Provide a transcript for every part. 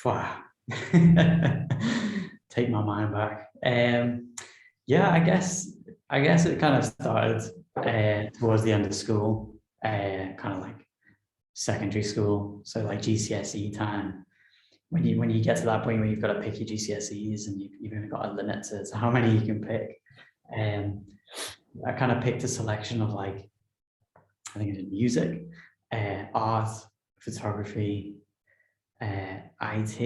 Wow. Take my mind back. Yeah, I guess it kind of started towards the end of school, kind of like secondary school, so like GCSE time. When you get to that point where you've got to pick your GCSEs and you've only got a limit to how many you can pick. Um, I kind of picked a selection of like I think I did music, art, photography, IT.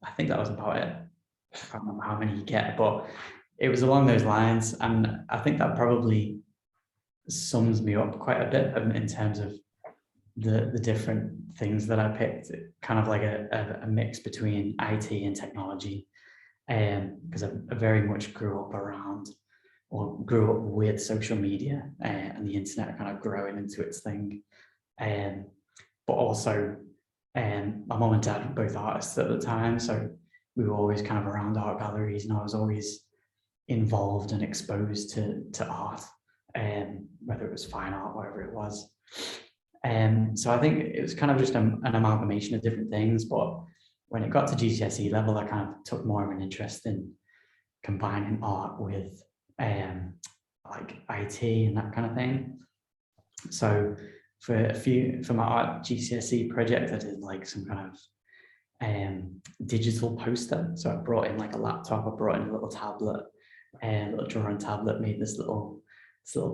I think that was about it. I can't remember how many you get, but it was along those lines, and I think that probably sums me up quite a bit in terms of the different things that I picked. Kind of like a mix between IT and technology, because I very much grew up around or grew up with social media and the internet kind of growing into its thing. Um, but also, my mum and dad were both artists at the time, so we were always kind of around art galleries, and I was always involved and exposed to art, whether it was fine art, whatever it was. So I think it was kind of just an amalgamation of different things. But when it got to GCSE level, I kind of took more of an interest in combining art with like IT and that kind of thing. So for my art GCSE project, I did like some kind of digital poster. So I brought in like a laptop, I brought in a little tablet, a little drawing tablet, made this little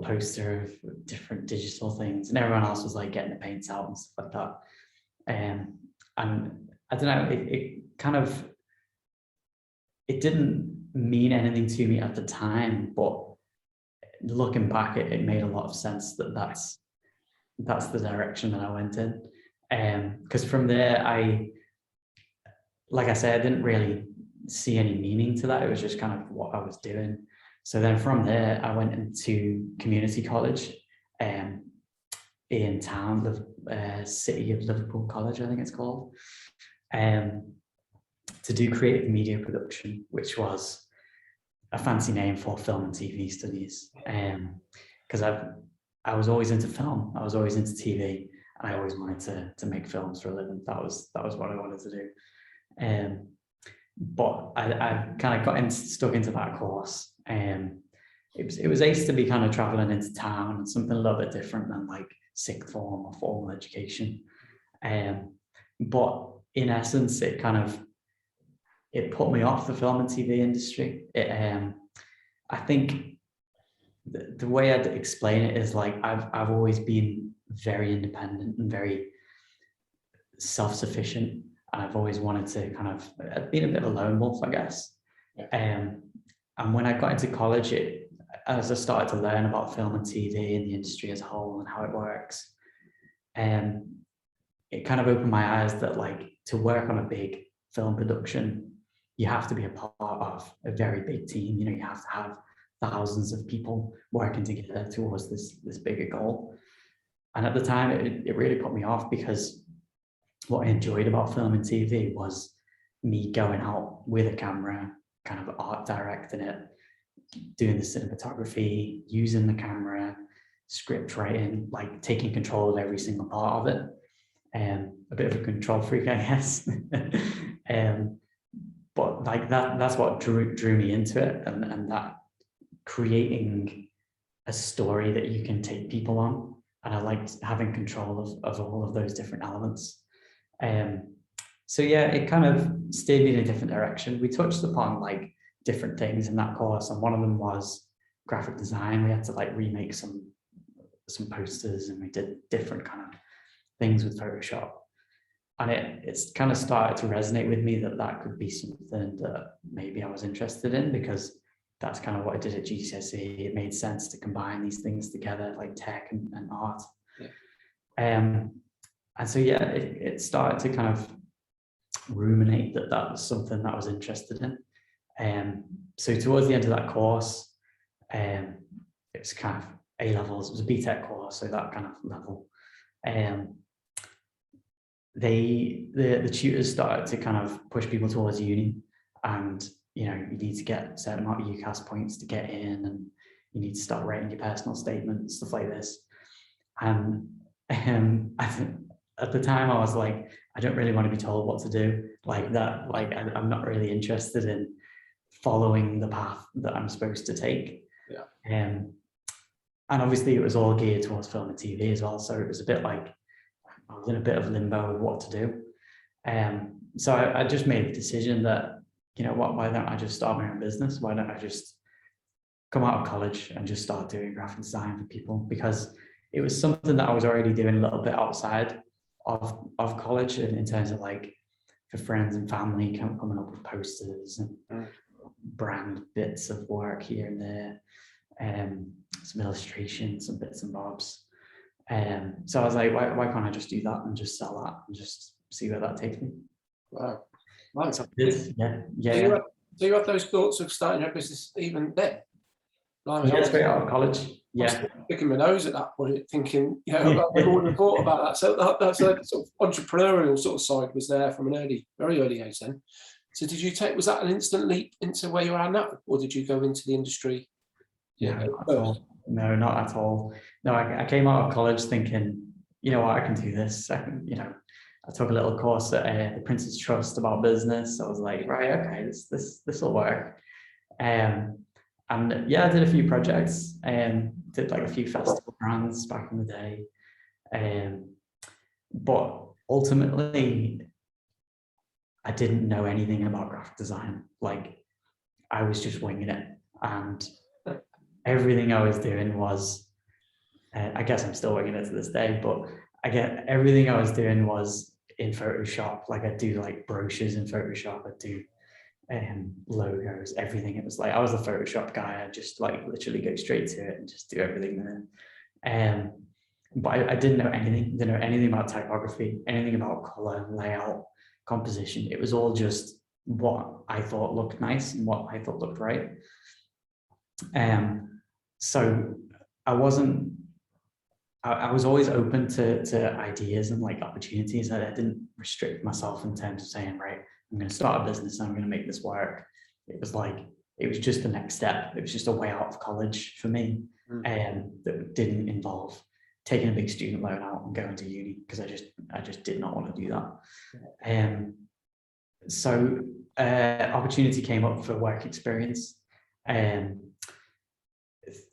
poster of different digital things, and everyone else was like getting the paints out and stuff like that. And I don't know, it kind of, it didn't mean anything to me at the time, but looking back, it made a lot of sense that that's the direction that I went in. Because from there, like I said, I didn't really see any meaning to that. It was just kind of what I was doing. So then from there, I went into community college in town, the City of Liverpool College, I think it's called, to do creative media production, which was a fancy name for film and TV studies. Because I was always into film, I was always into TV, and I always wanted to make films for a living. That was what I wanted to do. But I kind of got stuck into that course. It was ace to be kind of traveling into town and something a little bit different than like sixth form or formal education. But in essence, it put me off the film and TV industry. I think the way I'd explain it is like I've always been very independent and very self-sufficient. And I've always wanted to kind of, I've been a bit of a lone wolf, I guess. And when I got into college, as I started to learn about film and TV and the industry as a whole and how it works, it kind of opened my eyes that like to work on a big film production, you have to be a part of a very big team. You know, you have to have thousands of people working together towards this bigger goal. And at the time, it really put me off, because what I enjoyed about film and TV was me going out with a camera, kind of art directing it, doing the cinematography, using the camera, script writing, like taking control of every single part of it. A bit of a control freak, I guess. But like that's what drew me into it, and that creating a story that you can take people on. And I liked having control of all of those different elements. So yeah, it kind of steered me in a different direction. We touched upon like different things in that course, and one of them was graphic design. We had to like remake some posters, and we did different kind of things with Photoshop. And it's kind of started to resonate with me that could be something that maybe I was interested in, because that's kind of what I did at GCSE. It made sense to combine these things together, like tech and art. Yeah. And so, yeah, it started to kind of ruminate that was something that I was interested in. So towards the end of that course, it was kind of A-levels, it was a BTEC course, so that kind of level. The tutors started to kind of push people towards uni, and you know, you need to get a certain amount of UCAS points to get in, and you need to start writing your personal statement, stuff like this. And I think at the time I was like, I don't really want to be told what to do like that. Like I'm not really interested in following the path that I'm supposed to take. Yeah. And obviously it was all geared towards film and TV as well. So it was a bit like I was in a bit of limbo of what to do. So I just made a decision that, you know what, why don't I just start my own business? Why don't I just come out of college and just start doing graphic design for people? Because it was something that I was already doing a little bit outside of college in terms of like for friends and family coming up with posters and brand bits of work here and there, some illustrations, some bits and bobs. So I was like, why can't I just do that and just sell that and just see where that takes me? Wow. Nice. So you had those thoughts of starting your business even then? Yeah, straight out of college. I was picking my nose at that point, thinking, you know, I wouldn't have thought about that. So that's a sort of entrepreneurial sort of side was there from an very early age then. So was that an instant leap into where you are now, or did you go into the industry? No, not at all. No, I came out of college thinking, you know what, I can do this. I can, you know, I took a little course at the Prince's Trust about business. I was like, right, okay, this will work. And yeah, I did a few projects and did like a few festival brands back in the day. But ultimately, I didn't know anything about graphic design. Like I was just winging it, and everything I was doing was, I guess I'm still winging it to this day, but everything I was doing was in Photoshop. Like I'd do like brochures in Photoshop, I'd do logos, everything. It was like I was a Photoshop guy. I'd just like literally go straight to it and just do everything there. But I didn't know anything about typography, anything about color, layout, composition. It was all just what I thought looked nice and what I thought looked right. So I was always open to ideas and like opportunities. I didn't restrict myself in terms of saying, right, I'm going to start a business and I'm going to make this work. It was just the next step. It was just a way out of college for me, that didn't involve taking a big student loan out and going to uni, because I just did not want to do that. So opportunity came up for work experience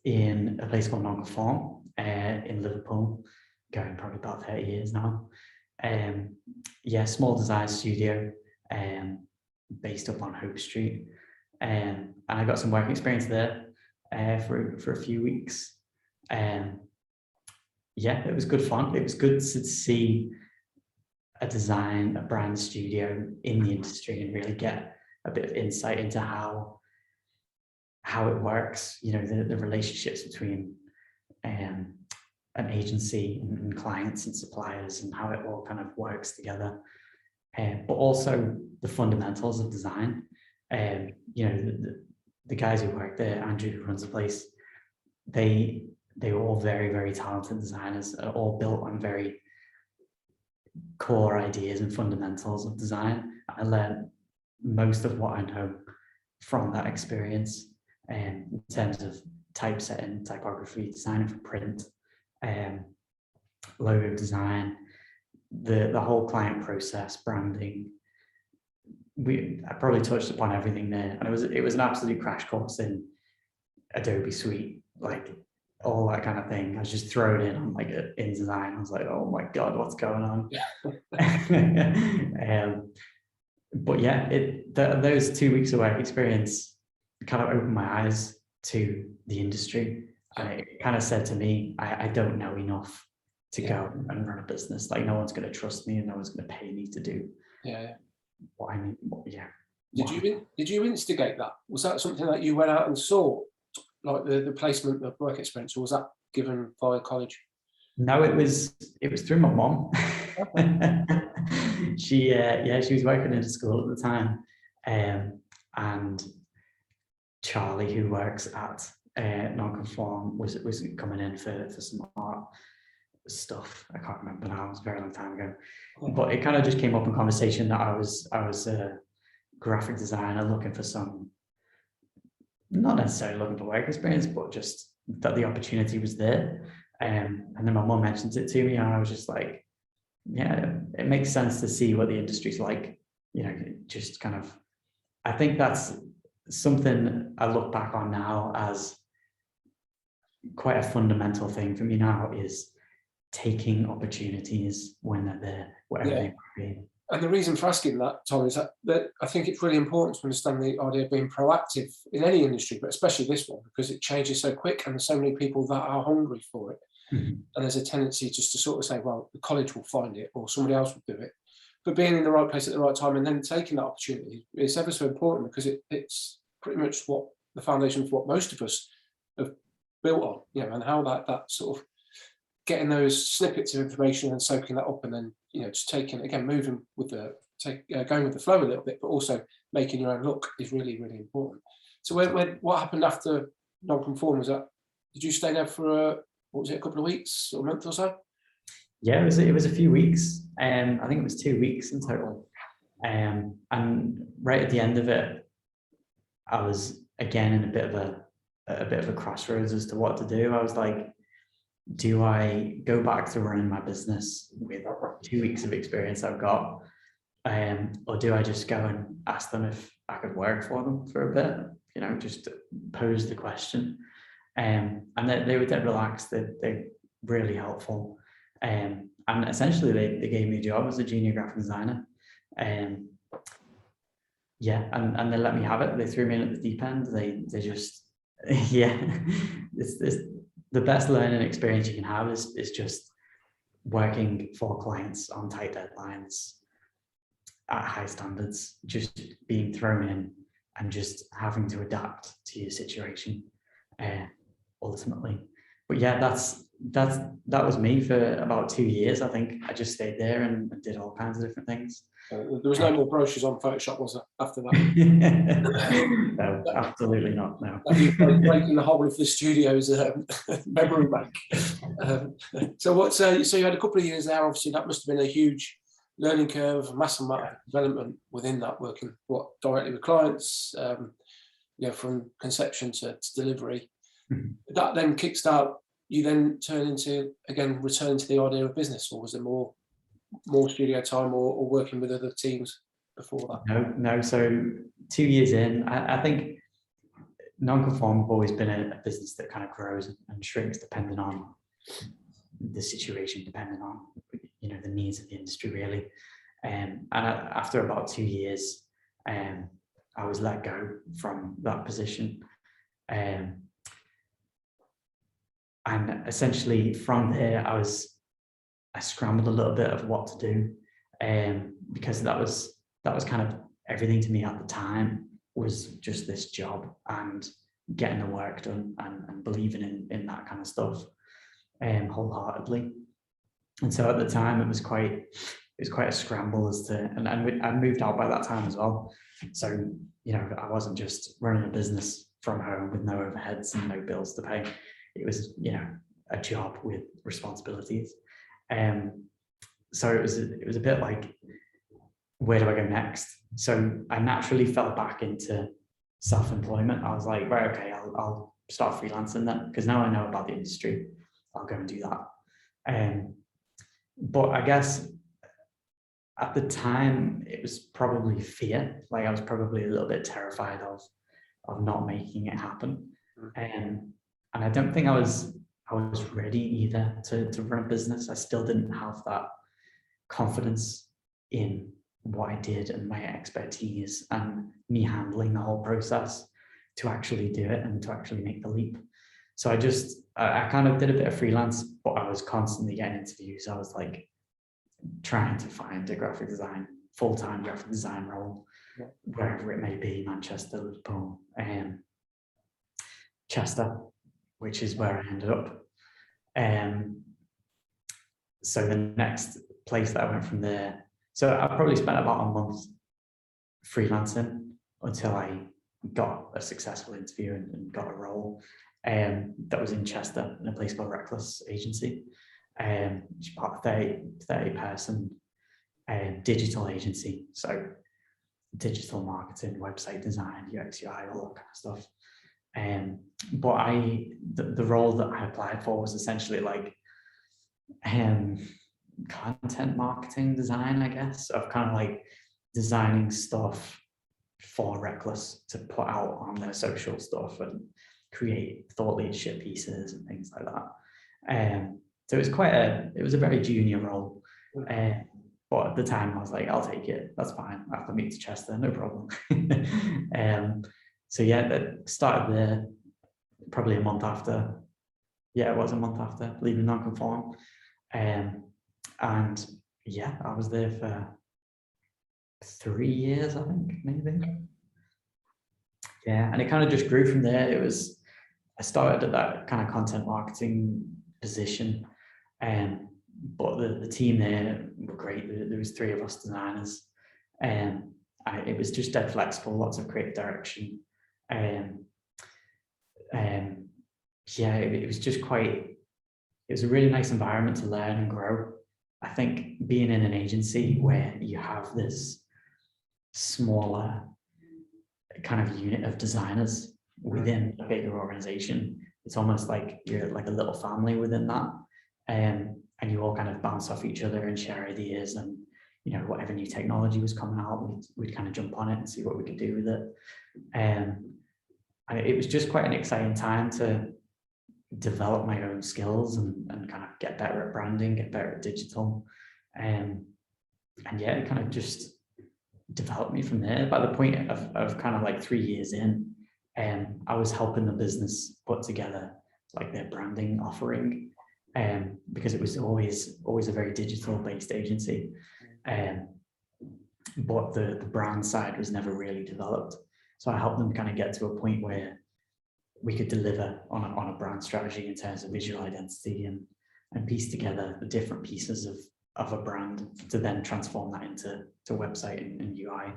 in a place called Nonconform in Liverpool, going probably about 30 years now. Small design studio based up on Hope Street. And I got some work experience there for a few weeks. It was good fun. It was good to see a brand studio in the industry and really get a bit of insight into how it works, you know, the relationships between an agency and clients and suppliers, and how it all kind of works together. But also the fundamentals of design. You know, the guys who work there, Andrew, who runs the place, they were all very, very talented designers, all built on very core ideas and fundamentals of design. I learned most of what I know from that experience, in terms of typesetting, typography, designing for print, logo design, the whole client process, branding. I probably touched upon everything there, and it was an absolute crash course in Adobe Suite, like all that kind of thing. I was just thrown in on like in design. I was like, oh my god, what's going on? But yeah, those 2 weeks of work experience kind of opened my eyes to the industry, and it kind of said to me, I don't know enough to go and run a business. Like no one's going to trust me, and no one's going to pay me to do what I need. Did you instigate that? Was that something that you went out and saw, like the placement of work experience, or was that given via college? No, it was through my mom. She was working in a school at the time, and Charlie, who works at Nonconform, was coming in for some art stuff. I can't remember now. It was a very long time ago, but it kind of just came up in conversation that I was a graphic designer looking for some, not necessarily looking for work experience, but just that the opportunity was there. And then my mom mentioned it to me, and I was just like, yeah, it makes sense to see what the industry's like, you know, just kind of, I think that's something I look back on now as quite a fundamental thing for me now, is taking opportunities when they're there, whatever they might be. And the reason for asking that, Tom, is that I think it's really important to understand the idea of being proactive in any industry, but especially this one, because it changes so quick and there's so many people that are hungry for it. Mm-hmm. And there's a tendency just to sort of say, well, the college will find it or somebody else will do it. But being in the right place at the right time and then taking that opportunity is ever so important, because it's pretty much what the foundation for what most of us have built on, you know, and how that sort of getting those snippets of information and soaking that up, and then, you know, just taking, again, moving with the going with the flow a little bit, but also making your own look is really, really important. So what happened after non-conform? Was that, did you stay there for what was it, a couple of weeks or a month or so? Yeah, it was a few weeks. I think it was 2 weeks in total. And right at the end of it, I was again in a bit of a crossroads as to what to do. I was like, do I go back to running my business with 2 weeks of experience I've got, or do I just go and ask them if I could work for them for a bit? You know, just pose the question. And they were dead relaxed. They're really helpful. And essentially they gave me a job as a junior graphic designer. Yeah, and they let me have it. They threw me in at the deep end. They just, yeah, it's the best learning experience you can have is just working for clients on tight deadlines at high standards, just being thrown in and just having to adapt to your situation, ultimately. But yeah, that was me for about 2 years. I think I just stayed there and did all kinds of different things. There was no more brochures on Photoshop, was there, after that? No, absolutely not. No. Breaking the whole of the studio's memory bank. So you had a couple of years there. Obviously, that must have been a huge learning curve, massive amount of development within that, working directly with clients, you know, from conception to delivery. Mm-hmm. That then kickstart. You then turn into, again, return to the idea of business, or was there more studio time or working with other teams before that? No. So 2 years in, I think non-conform have always been a business that kind of grows and shrinks depending on the situation, depending on, you know, the needs of the industry, really. And after about 2 years, I was let go from that position. And essentially from there, I scrambled a little bit of what to do, because that was kind of everything to me at the time, was just this job and getting the work done and believing in that kind of stuff, wholeheartedly. And so at the time, it was quite a scramble as to, and I moved out by that time as well. So, you know, I wasn't just running a business from home with no overheads and no bills to pay. It was, you know, a job with responsibilities. So it was a bit like, where do I go next? So I naturally fell back into self-employment. I was like, right, okay, I'll start freelancing then, because now I know about the industry, I'll go and do that. But I guess at the time, it was probably fear. Like, I was probably a little bit terrified of not making it happen. And I don't think I was ready either to run a business. I still didn't have that confidence in what I did and my expertise and me handling the whole process to actually do it and to actually make the leap. So I kind of did a bit of freelance, but I was constantly getting interviews. I was like trying to find a full-time graphic design role, wherever it may be, Manchester, Liverpool, Chester, which is where I ended up. So the next place that I went from there, so I probably spent about a month freelancing until I got a successful interview and got a role that was in Chester in a place called Reckless Agency, which is part of 30 person digital agency. So digital marketing, website design, UX, UI, all that kind of stuff. But the role that I applied for was essentially like content marketing design, I guess, of kind of like designing stuff for Reckless to put out on their social stuff and create thought leadership pieces and things like that. So it was a very junior role. But at the time I was like, I'll take it. That's fine. After meet to Chester, no problem. So yeah, that started there probably a month after. Yeah, it was a month after leaving Nonconform. And yeah, I was there for 3 years, I think, maybe. Yeah, and it kind of just grew from there. I started at that kind of content marketing position, but the team there were great. There was 3 of us designers, and it was just dead flexible, lots of creative direction. Yeah, it was just it was a really nice environment to learn and grow. I think being in an agency where you have this smaller kind of unit of designers within a bigger organization, it's almost like you're like a little family within that. And you all kind of bounce off each other and share ideas, and whatever new technology was coming out, we'd kind of jump on it and see what we could do with it. And it was just quite an exciting time to develop my own skills and kind of get better at branding, get better at digital. And yeah, it kind of just developed me from there. By the point of kind of like 3 years in, I was helping the business put together like their branding offering, because it was always a very digital based agency. But the brand side was never really developed. So I helped them kind of get to a point where we could deliver on a brand strategy in terms of visual identity and piece together the different pieces of a brand to then transform that into website and UI.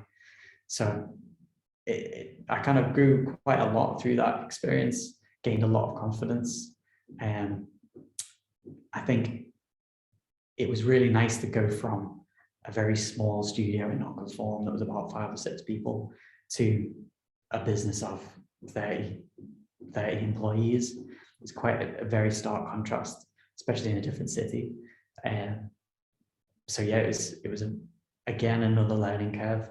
So I kind of grew quite a lot through that experience, gained a lot of confidence. I think it was really nice to go from a very small studio in Nonconform that was about 5 or 6 people to a business of 30 employees. It's quite a very stark contrast, especially in a different city. So yeah, it was again another learning curve,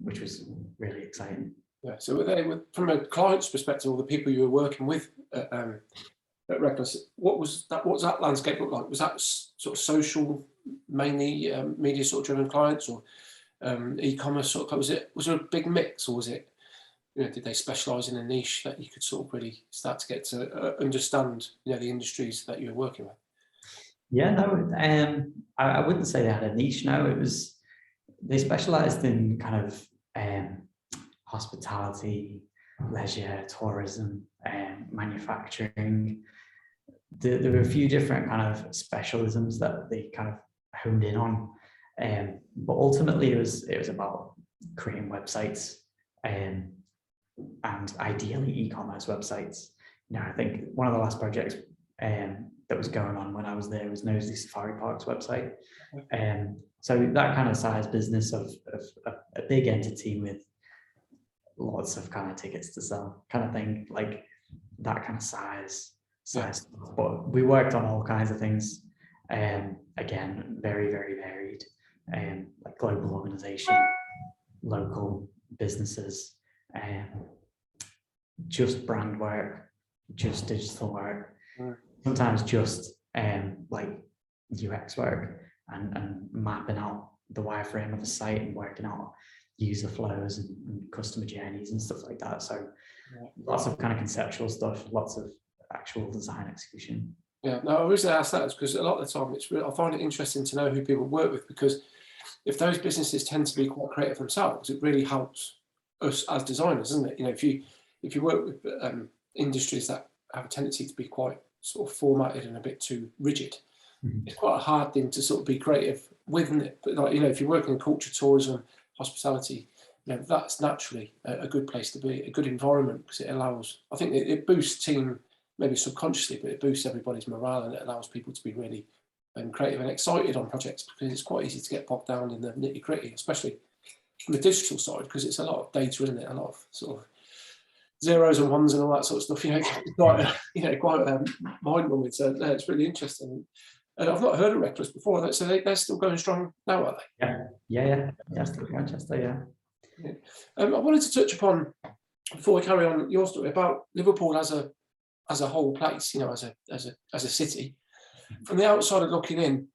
which was really exciting. Yeah. So from a client's perspective, or the people you were working with at Reckless, what was that landscape look like? Was that sort of social, mainly media sort of driven clients, or e-commerce sort of? Was there a big mix, or was it? Did they specialise in a niche that you could sort of really start to get to understand, the industries that you were working with? Yeah, no, I wouldn't say they had a niche. No, they specialised in kind of hospitality, leisure, tourism, manufacturing. There were a few different kind of specialisms that they kind of honed in on, but ultimately it was about creating websites, and ideally e-commerce websites. I think one of the last projects that was going on when I was there was Nosy Safari Park's website. So that kind of size business of a big entity with lots of kind of tickets to sell kind of thing, like that kind of size. Yeah. But we worked on all kinds of things. Again, very, very varied. Like global organization, local businesses, just brand work, just digital work, sometimes just like UX work and mapping out the wireframe of a site and working out user flows and customer journeys and stuff like that. So lots of kind of conceptual stuff, lots of actual design execution. Yeah, no, I reason I ask that is because a lot of the time I find it interesting to know who people work with, because if those businesses tend to be quite creative themselves, it really helps us as designers, isn't it? If you work with industries that have a tendency to be quite sort of formatted and a bit too rigid, it's quite a hard thing to sort of be creative with, isn't it? But like, if you're working in culture, tourism, hospitality, that's naturally a good place to be, a good environment, because it allows, I think it boosts team, maybe subconsciously, but it boosts everybody's morale, and it allows people to be really creative and excited on projects, because it's quite easy to get bogged down in the nitty gritty, especially from the digital side, because it's a lot of data, isn't it? A lot of sort of zeros and ones and all that sort of stuff. It's quite mind-numbing. So it's really interesting. And I've not heard of Reckless before, so they're still going strong now, are they? Yeah. Still Manchester, yeah. I wanted to touch upon, before we carry on your story, about Liverpool as a whole place, you know, as a city. From the outside of looking in,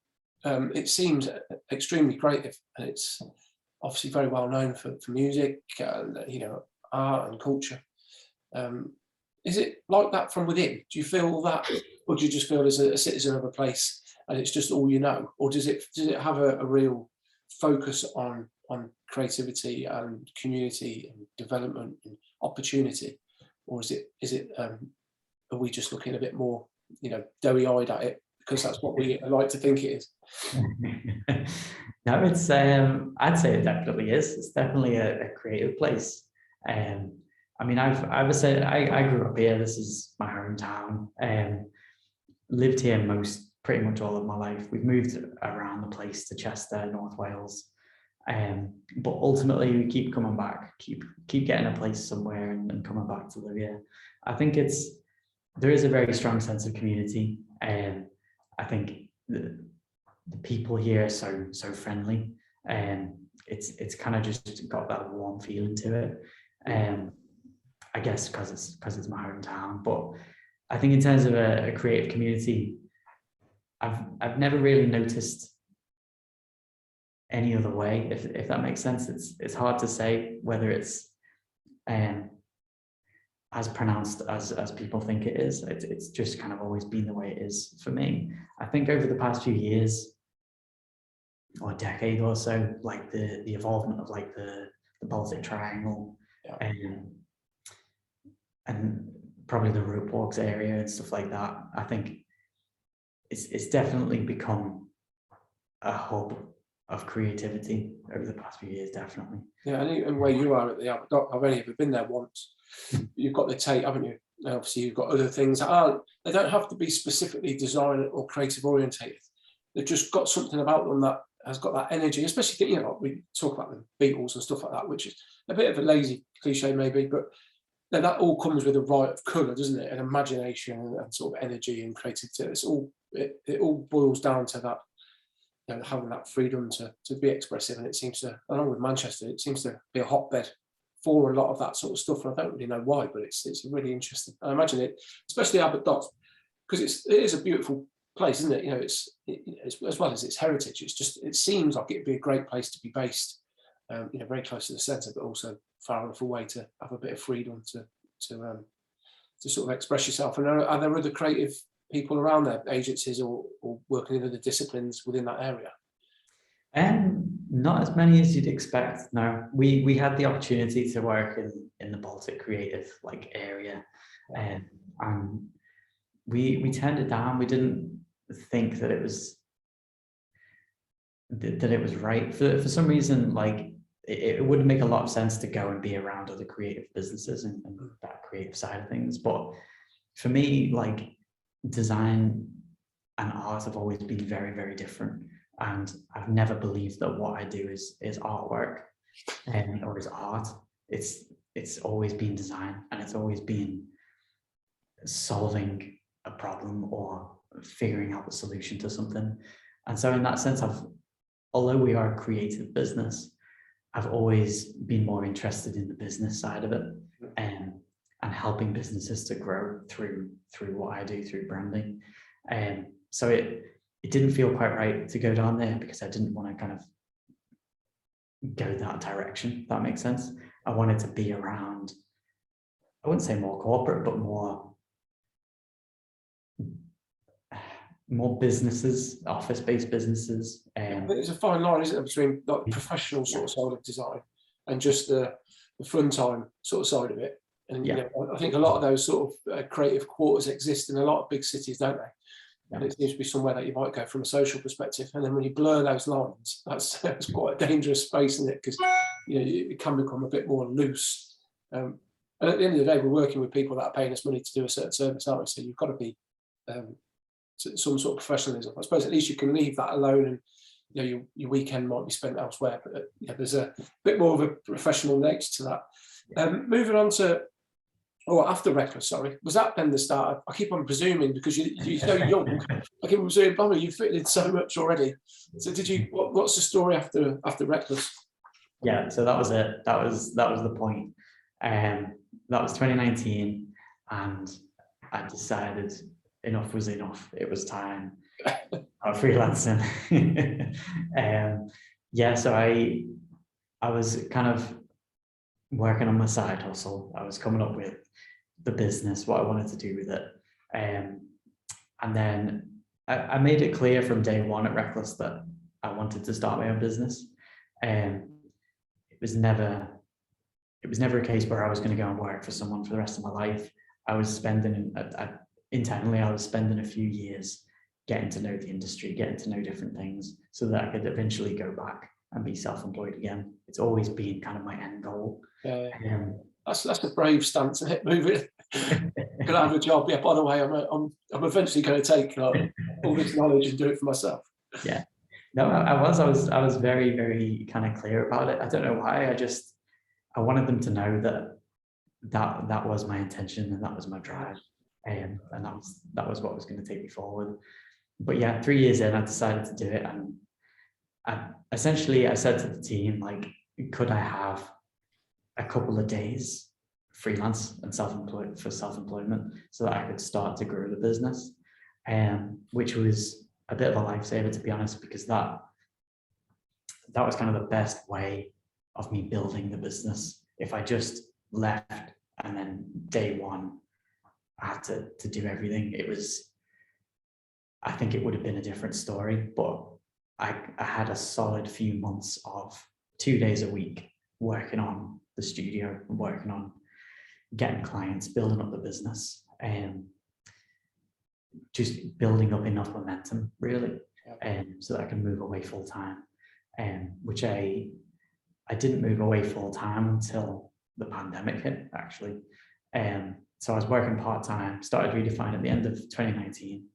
it seems extremely creative, and it's obviously very well known for music and, you know, art and culture. Is it like that from within? Do you feel that, or do you just feel as a citizen of a place and it's just all you know, or does it have a real focus on creativity and community and development and opportunity, or is it are we just looking a bit more, you know, doughy-eyed at it because that's what we like to think it is? No, it's I'd say it definitely is. It's definitely a creative place. I mean, I grew up here. This is my hometown. Lived here pretty much all of my life. We've moved around the place to Chester, North Wales. But ultimately we keep coming back, keep getting a place somewhere and coming back to live here. I think there is a very strong sense of community. I think the people here are so friendly, and it's kind of just got that warm feeling to it. I guess because it's my hometown. But I think in terms of a creative community, I've never really noticed any other way, if that makes sense. It's hard to say whether it's as pronounced as people think it is. It's just kind of always been the way it is for me. I think over the past few years or a decade or so, like the evolvement of like the Baltic Triangle, and probably the rope walks area and stuff like that, I think it's definitely become a hub of creativity over the past few years, definitely. Yeah, and where you are at the Albert Dock, I've only ever been there once. You've got the Tate, haven't you? And obviously you've got other things that they don't have to be specifically design or creative orientated. They've just got something about them that has got that energy, especially, you know, we talk about the Beatles and stuff like that, which is a bit of a lazy cliche maybe, but then that all comes with a right of colour, doesn't it? And imagination and sort of energy and creativity. It all boils down to that, you know, having that freedom to be expressive. And it seems to, along with Manchester, it seems to be a hotbed for a lot of that sort of stuff. And I don't really know why, but it's really interesting. I imagine it, especially Albert Dock, because it is a beautiful place, isn't it? You know, it's as well as its heritage. It seems like it'd be a great place to be based. You know, very close to the centre, but also far enough away to have a bit of freedom to sort of express yourself. And are there other creative people around there, agencies or working in other disciplines within that area? Not as many as you'd expect. No, we had the opportunity to work in the Baltic creative like area, and we turned it down. We didn't think that it was right for some reason. Like it wouldn't make a lot of sense to go and be around other creative businesses and that creative side of things. But for me, like design and art have always been very, very different. And I've never believed that what I do is artwork or is art. It's always been design, and it's always been solving a problem or figuring out the solution to something. And so in that sense, although we are a creative business, I've always been more interested in the business side of it, and helping businesses to grow through what I do through branding. So it didn't feel quite right to go down there because I didn't want to kind of go that direction, if that makes sense. I wanted to be around, I wouldn't say more corporate, but more businesses, office-based businesses. There's a fine line, isn't there, between like professional sort of side of design and just the fun time sort of side of it. And you know, I think a lot of those sort of creative quarters exist in a lot of big cities, don't they? And it seems to be somewhere that you might go from a social perspective. And then when you blur those lines, that's quite a dangerous space, isn't it? Because you know, it can become a bit more loose. And at the end of the day, we're working with people that are paying us money to do a certain service, aren't we? So you've got to be some sort of professionalism. I suppose at least you can leave that alone, and you know, your weekend might be spent elsewhere. But you know, there's a bit more of a professional nature to that. Moving on to or after Reckless, sorry, was that then the start? I keep on presuming because you're so young. I keep on presuming, Bummer, you fitted in so much already. So did you? What's the story after Reckless? Yeah, so that was it. That was the point. That was 2019, and I decided enough was enough. It was time. I'm freelancing. Yeah, so I was kind of working on my side hustle. I was coming up with the business, what I wanted to do with it. And then I made it clear from day one at Reckless that I wanted to start my own business. It was never a case where I was going to go and work for someone for the rest of my life. I was spending, internally, I was spending a few years getting to know the industry, getting to know different things so that I could eventually go back and be self-employed again. It's always been kind of my end goal. That's a brave stance, isn't it? Moving, gonna have a job. Yeah, by the way, I'm eventually going to take all this knowledge and do it for myself. Yeah, no, I was very, very kind of clear about it. I don't know why. I wanted them to know that was my intention and that was my drive, and that was what was going to take me forward. But yeah, 3 years in, I decided to do it, and I said to the team, like, could I have a couple of days freelance and self-employment so that I could start to grow the business, which was a bit of a lifesaver, to be honest, because that was kind of the best way of me building the business. If I just left and then day one I had to do everything, I think it would have been a different story. But I had a solid few months of 2 days a week working on the studio and working on getting clients, building up the business, and just building up enough momentum, really, so that I can move away full time. Which I didn't move away full time until the pandemic hit, actually. So I was working part time, started Redefine at the end of 2019,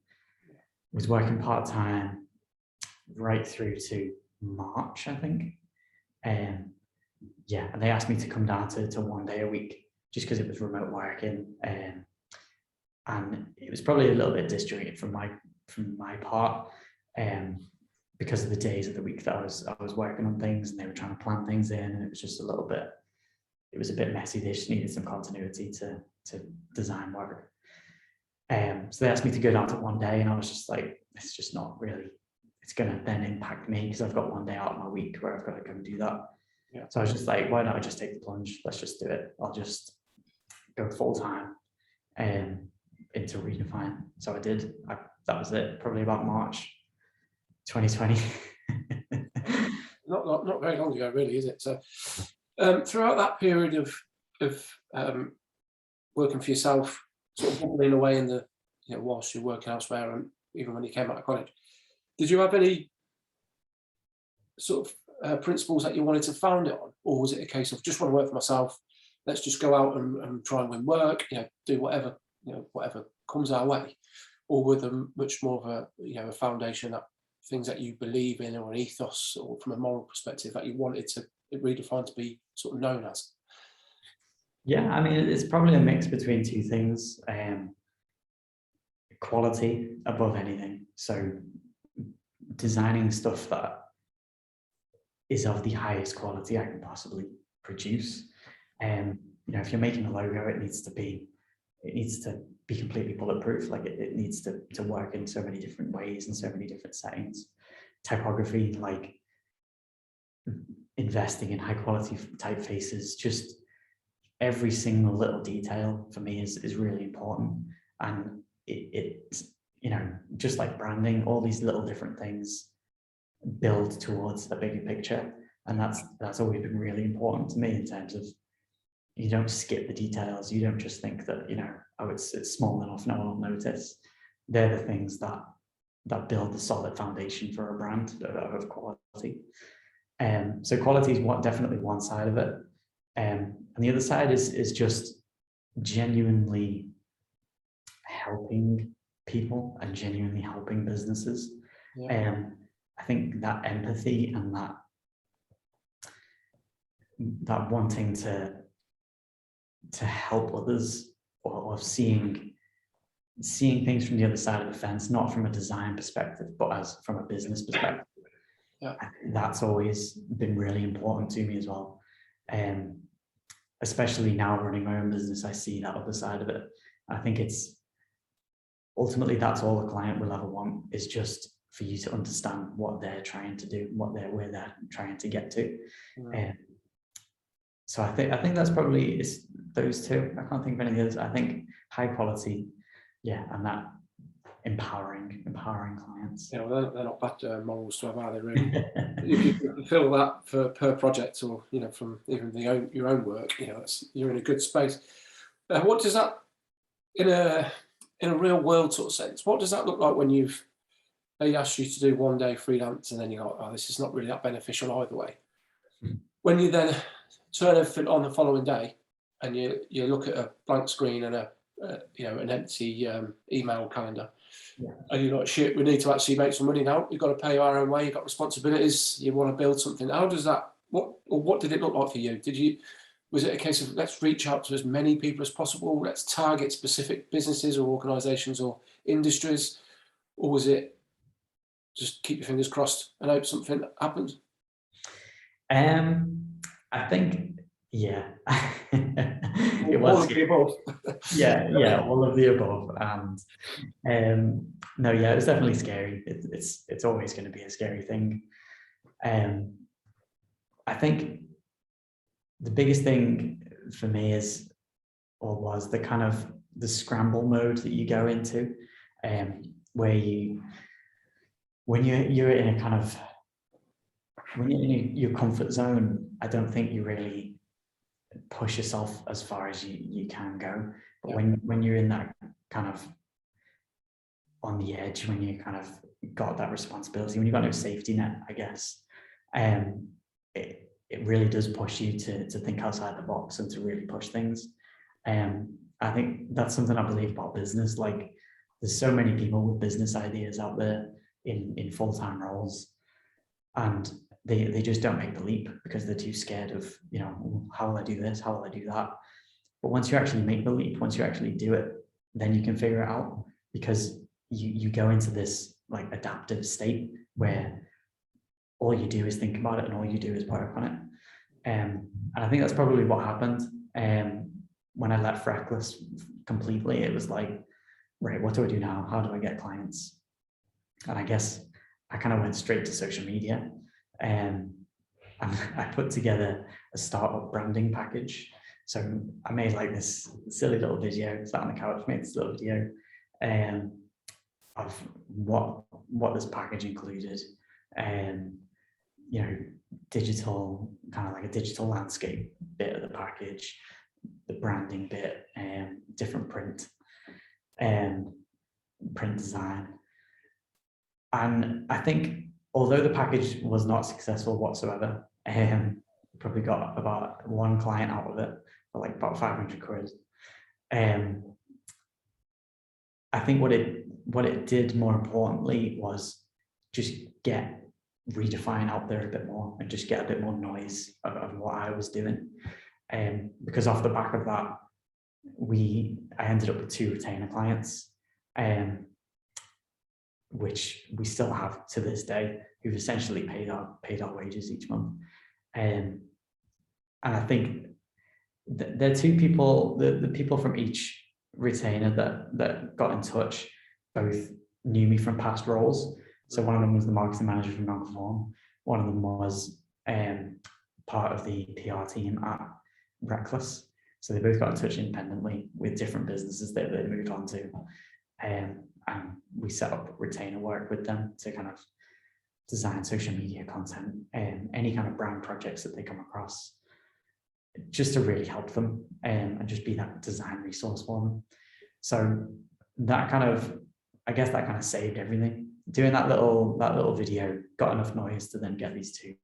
was working part time right through to March, I think. Yeah, and they asked me to come down to 1 day a week just because it was remote working, and it was probably a little bit disjointed from my part, because of the days of the week that I was working on things and they were trying to plan things in, and it was just it was a bit messy. They just needed some continuity to design work. So they asked me to go down to 1 day, and I was just like, it's just not really, it's going to then impact me because I've got 1 day out of my week where I've got to go and do that. Yeah. So I was just like, why not I just take the plunge? Let's just do it. I'll just go full time into Redefine. So I did. That was it. Probably about March 2020. Not very long ago, really, is it? So throughout that period of working for yourself, sort of bubbling away in the, whilst you're working elsewhere, and even when you came out of college, did you have any sort of principles that you wanted to found it on, or was it a case of just want to work for myself? Let's just go out and try and win work, do whatever comes our way, or were there much more of a foundation, that things that you believe in, or an ethos, or from a moral perspective that you wanted to Redefine to be sort of known as? Yeah, I mean, it's probably a mix between two things. Quality above anything. So designing stuff that is of the highest quality I can possibly produce. If you're making a logo, it needs to be completely bulletproof. Like it needs to work in so many different ways and so many different settings. Typography, like investing in high quality typefaces, just every single little detail for me is really important. And it's just like branding, all these little different things build towards a bigger picture. And that's always been really important to me, in terms of, you don't skip the details. You don't just think that, oh, it's small enough, no one will notice. They're the things that build the solid foundation for a brand of quality. So quality is definitely one side of it. And the other side is just genuinely helping people and genuinely helping businesses. Yeah. I think that empathy and that wanting to help others or seeing things from the other side of the fence, not from a design perspective, but as from a business perspective. Yeah. I think that's always been really important to me as well. Especially now running my own business, I see that other side of it. I think it's ultimately that's all a client will ever want, is just for you to understand what they're trying to do, where they're trying to get to. So I think that's probably is those two. I can't think of any others. I think high quality, and that empowering clients. They're not bad morals to have, are they? Really, if you feel that per project, or from even your own work, you're in a good space. What does that, in a real world sort of sense, what does that look like when they ask you to do 1 day freelance, and then you're like, oh, this is not really that beneficial either way. When you then turn everything on the following day, and you look at a blank screen and an empty email calendar, and you're like, shit, we need to actually make some money now. We've got to pay our own way. You've got responsibilities. You want to build something. How does that? What did it look like for you? Was it a case of let's reach out to as many people as possible? Let's target specific businesses or organisations or industries, or was it just keep your fingers crossed and hope something happens? I think, it All was of the above. all of the above. And no, it was definitely scary. It's always going to be a scary thing. I think the biggest thing for me was the kind of the scramble mode that you go into, where when you're in a kind of, when you're in your comfort zone, I don't think you really push yourself as far as you can go. But when you're in that kind of on the edge, when you kind of got that responsibility, when you've got no safety net, I guess, it really does push you to think outside the box and to really push things. I think that's something I believe about business. Like, there's so many people with business ideas out there in full-time roles, and they just don't make the leap because they're too scared of, how will I do this? How will I do that? But once you actually make the leap, once you actually do it, then you can figure it out, because you go into this like adaptive state where all you do is think about it and all you do is work on it. And I think that's probably what happened. When I left Reckless completely, it was like, right, what do I do now? How do I get clients? And I guess I kind of went straight to social media. And I put together a startup branding package. So I made like this silly little video, sat on the couch, made this little video of what this package included. Digital, kind of like a digital landscape bit of the package, the branding bit, different print design. And I think, although the package was not successful whatsoever, probably got about one client out of it for like about 500 quid. I think what it did more importantly was just get Redefine out there a bit more and just get a bit more noise of what I was doing. Because off the back of that, I ended up with 2 retainer clients, which we still have to this day, who've essentially paid our wages each month. And I think there are 2 people, the people from each retainer that got in touch, both knew me from past roles. So one of them was the marketing manager from Nonconform. One of them was part of the PR team at Reckless. So they both got in touch independently with different businesses that they moved on to. And we set up retainer work with them to kind of design social media content and any kind of brand projects that they come across, just to really help them and just be that design resource for them. So that kind of, I guess that kind of saved everything. Doing that little video got enough noise to then get these two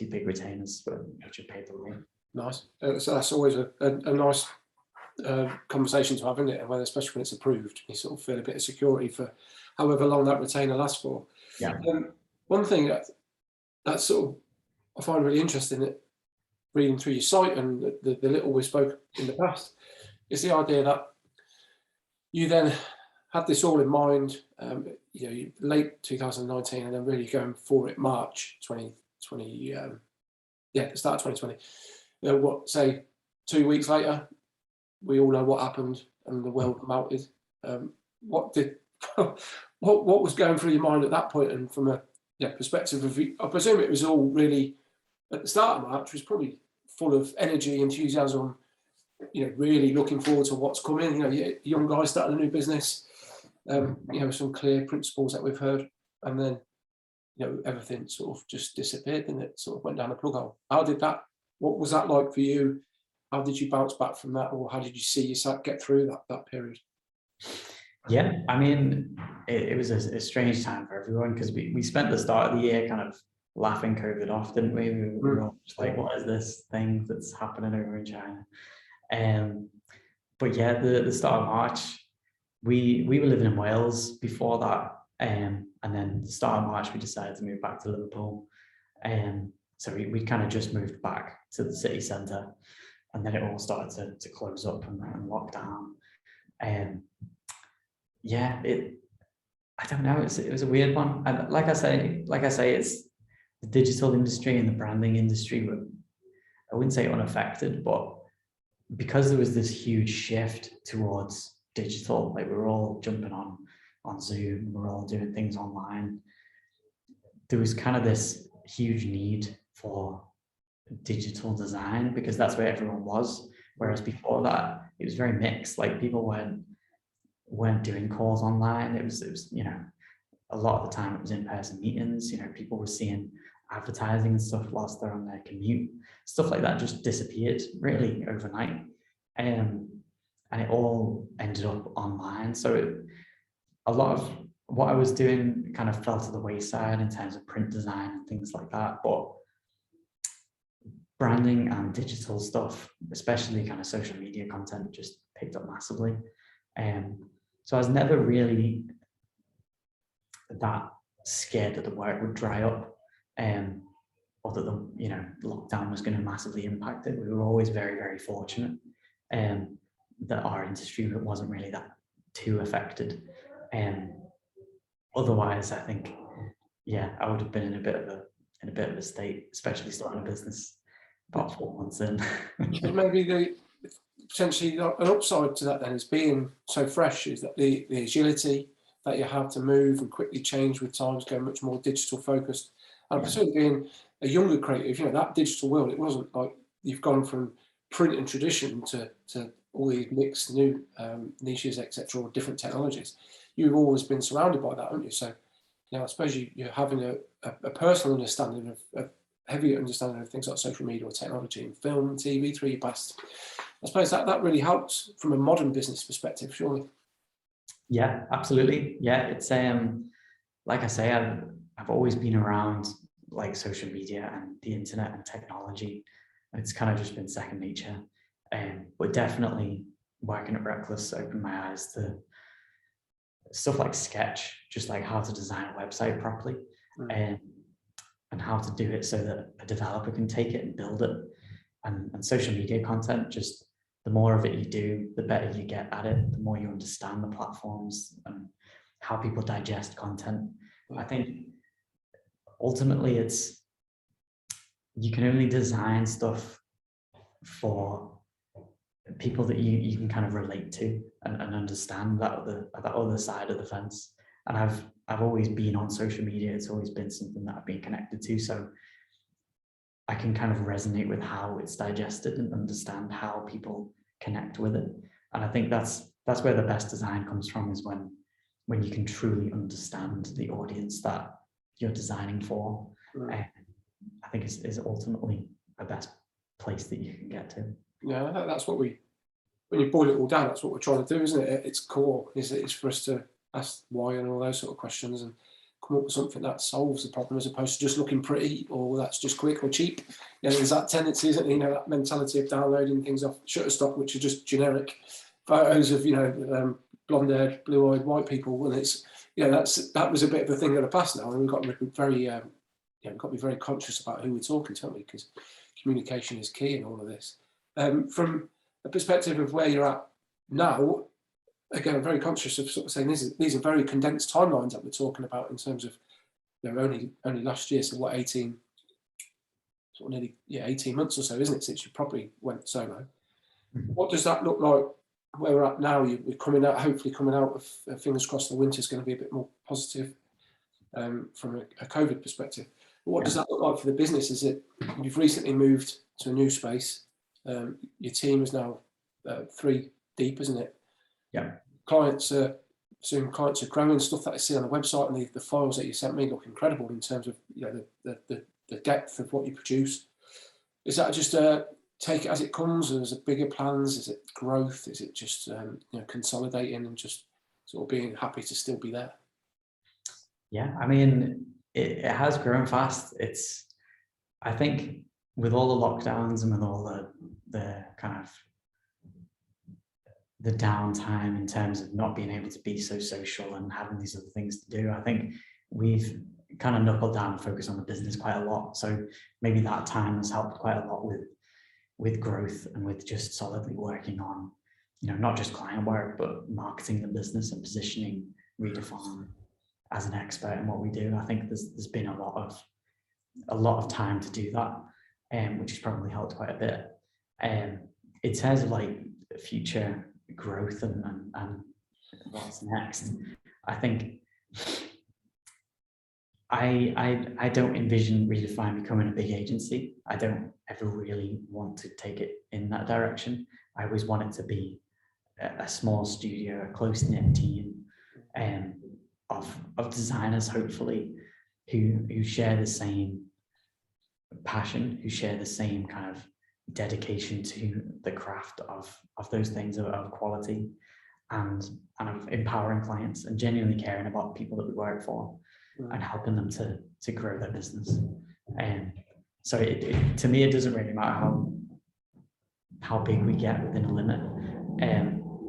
big retainers, which have paid the way. Nice. So that's always a nice conversation to have, isn't it? And especially when it's approved, you sort of feel a bit of security for however long that retainer lasts for. Yeah. One thing that sort of I find really interesting, reading through your site and the little we spoke in the past, is the idea that you then had this all in mind, late 2019, and then really going for it March 2020, the start of 2020. Say 2 weeks later, we all know what happened and the world melted. What was going through your mind at that point? And from a perspective of, I presume it was all really at the start of March was probably full of energy, enthusiasm, really looking forward to what's coming. Young guys starting a new business, some clear principles that we've heard, and then everything sort of just disappeared and it sort of went down the plug hole. What was that like for you? How did you bounce back from that, or how did you see yourself get through that period? Yeah, I mean, it was a strange time for everyone, because we spent the start of the year kind of laughing COVID off, didn't we? We were all just like, what is this thing that's happening over in China? But yeah, the start of March, we were living in Wales before that, and then the start of March we decided to move back to Liverpool, so we kind of just moved back to the city centre, and then it all started to close up and lock down. Yeah, I don't know, it was a weird one. And like I say, it's the digital industry and the branding industry were, I wouldn't say unaffected, but because there was this huge shift towards digital, like we were all jumping on Zoom, we're all doing things online, there was kind of this huge need for digital design, because that's where everyone was. Whereas before that, it was very mixed. Like people weren't doing calls online. It was a lot of the time it was in-person meetings. People were seeing advertising and stuff whilst they're on their commute. Stuff like that just disappeared really overnight, and it all ended up online. So a lot of what I was doing kind of fell to the wayside in terms of print design and things like that. But branding and digital stuff, especially kind of social media content, just picked up massively. So I was never really that scared that the work would dry up, or that the lockdown was going to massively impact it. We were always very, very fortunate that our industry wasn't really that too affected. Otherwise, I think, I would have been in a bit of a state, especially starting a business about 4 months in. Maybe potentially an upside to that then is being so fresh, is that the agility that you have to move and quickly change with times, going much more digital focused. And particularly being a younger creative, that digital world, it wasn't like you've gone from print and tradition to all these mixed new niches, etc., or different technologies. You've always been surrounded by that, haven't you? So, I suppose you're having a personal understanding of heavy understanding of things like social media or technology and film and TV through your past. I suppose that really helps from a modern business perspective, surely. Yeah, absolutely. Yeah, it's like I say, I've always been around like social media and the internet and technology. It's kind of just been second nature. But definitely working at Reckless opened my eyes to stuff like Sketch, just like how to design a website properly, and how to do it so that a developer can take it and build it. And social media content, just the more of it you do, the better you get at it, the more you understand the platforms and how people digest content. I think ultimately you can only design stuff for people that you can kind of relate to and understand that other side of the fence. And I've always been on social media. It's always been something that I've been connected to. So I can kind of resonate with how it's digested and understand how people connect with it. And I think that's where the best design comes from, is when you can truly understand the audience that you're designing for. I think is ultimately the best place that you can get to. Yeah, that's what when you boil it all down, that's what we're trying to do, isn't it? At its core, it's for us to ask why and all those sort of questions and come up with something that solves the problem, as opposed to just looking pretty or that's just quick or cheap. There's that tendency, isn't there? That mentality of downloading things off Shutterstock, which are just generic photos of blonde-haired, blue-eyed white people. And it's that was a bit of a thing of the past now, and we've got to be very we've got to be very conscious about who we're talking to, haven't we? Because communication is key in all of this. From a perspective of where you're at now, again, I'm very conscious of sort of saying these are very condensed timelines that we're talking about in terms of, you know, only last year. So what, 18, sort of nearly, yeah, 18 months or so, isn't it, since you probably went solo? What does that look like where we're at now? We're coming out, hopefully coming out of, fingers crossed, the winter's going to be a bit more positive from a COVID perspective. But what does that look like for the business? Is it, you've recently moved to a new space? Your team is now 3 deep, isn't it? Yeah. Clients are growing. Stuff that I see on the website and the files that you sent me look incredible in terms of, you know, the depth of what you produce. Is that just take it as it comes, or is it bigger plans? Is it growth? Is it just you know, consolidating and just sort of being happy to still be there? Yeah, I mean, it has grown fast. I think with all the lockdowns and with all the kind of the downtime in terms of not being able to be so social and having these other things to do, I think we've kind of knuckled down and focused on the business quite a lot. So maybe that time has helped quite a lot with growth and with just solidly working on, you know, not just client work, but marketing the business and positioning Redefine as an expert in what we do. I think there's been a lot of time to do that, which has probably helped quite a bit. In terms of like future growth and what's next, I think I don't envision Redefine becoming a big agency. I don't ever really want to take it in that direction. I always want it to be a small studio, a close-knit team of designers, hopefully, who share the same passion, who share the same kind of dedication to the craft of those things of quality and of empowering clients and genuinely caring about people that we work for and helping them to grow their business. And so to me, it doesn't really matter how big we get within a limit.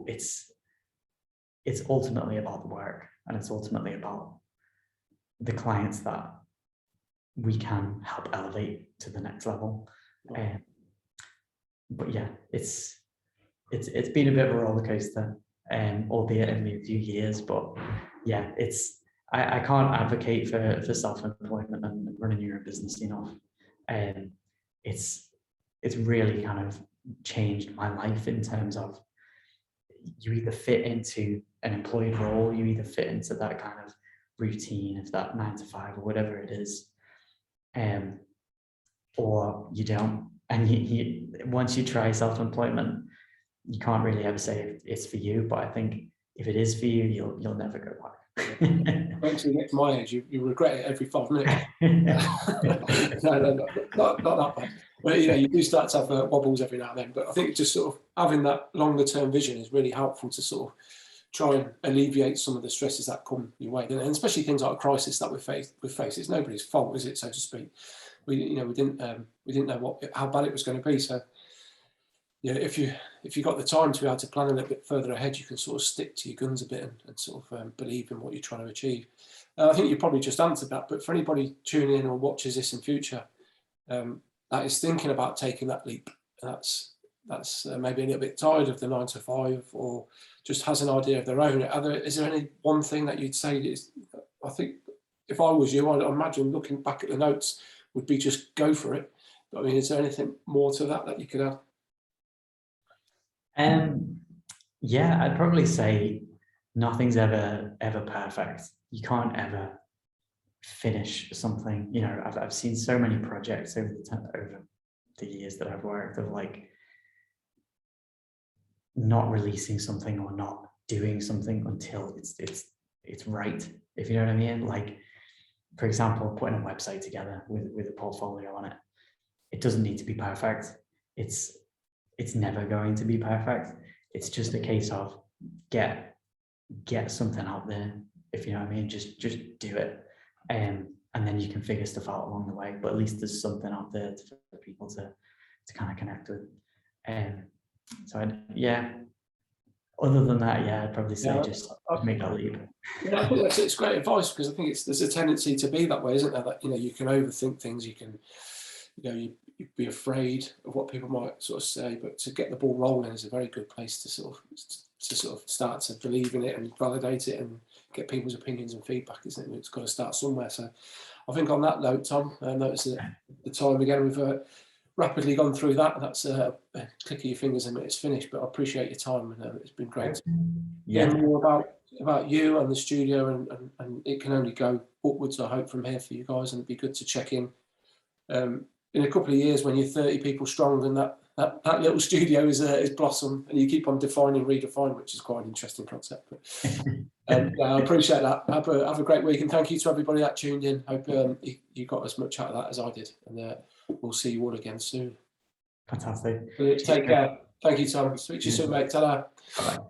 It's ultimately about the work, and it's ultimately about the clients that we can help elevate to the next level. But yeah, it's been a bit of a roller coaster, albeit only a few years. But yeah, I can't advocate for self-employment and running your own business enough. It's really kind of changed my life in terms of you either fit into an employed role, you either fit into that kind of routine of that 9 to 5 or whatever it is, or you don't. And once you try self-employment, you can't really ever say it's for you. But I think if it is for you, you'll never go back. Once you get to my age, you regret it every 5 minutes. No, not that bad. But you know, you do start to have wobbles every now and then. But I think just sort of having that longer term vision is really helpful to sort of try and alleviate some of the stresses that come your way, and especially things like a crisis that we face. It's nobody's fault, is it, so to speak? We didn't know how bad it was going to be. So you know, if you got the time to be able to plan a little bit further ahead, you can sort of stick to your guns a bit and sort of believe in what you're trying to achieve. I think you probably just answered that, but for anybody tuning in or watches this in future, that is thinking about taking that leap, that's maybe a little bit tired of the 9 to 5, or just has an idea of their own. Is there any one thing that you'd say is, I think if I was you, I'd imagine looking back at the notes would be just go for it. But I mean, is there anything more to that you could add? Yeah, I'd probably say nothing's ever perfect. You can't ever finish something. You know, I've seen so many projects over the years that I've worked of like not releasing something or not doing something until it's right, if you know what I mean. Like, for example, putting a website together with a portfolio on it. It doesn't need to be perfect. It's never going to be perfect. It's just a case of get something out there, if you know what I mean. Just do it, and then you can figure stuff out along the way. But at least there's something out there for people to kind of connect with. So other than that, I'd probably say just make a leap. Yeah, I think it's great advice, because I think there's a tendency to be that way, isn't there? That, you know, you can overthink things, you can, you know, you'd be afraid of what people might sort of say, but to get the ball rolling is a very good place to sort of sort of start to believe in it and validate it and get people's opinions and feedback, isn't it? It's got to start somewhere. So I think on that note, Tom, notice that the time again, we've rapidly gone through that. That's a click of your fingers and it's finished, but I appreciate your time, and it's been great. Yeah. Hear more about you and the studio, and it can only go upwards, I hope, from here for you guys, and it'd be good to check in a couple of years when you're 30 people strong and that little studio is blossom and you keep on redefine, which is quite an interesting concept. But yeah, I appreciate that. Have a great week, and thank you to everybody that tuned in. Hope you got as much out of that as I did, and we'll see you all again soon. Fantastic. Take care. Thank you, Tom. Speak to you soon, mate. Ta-da. Bye.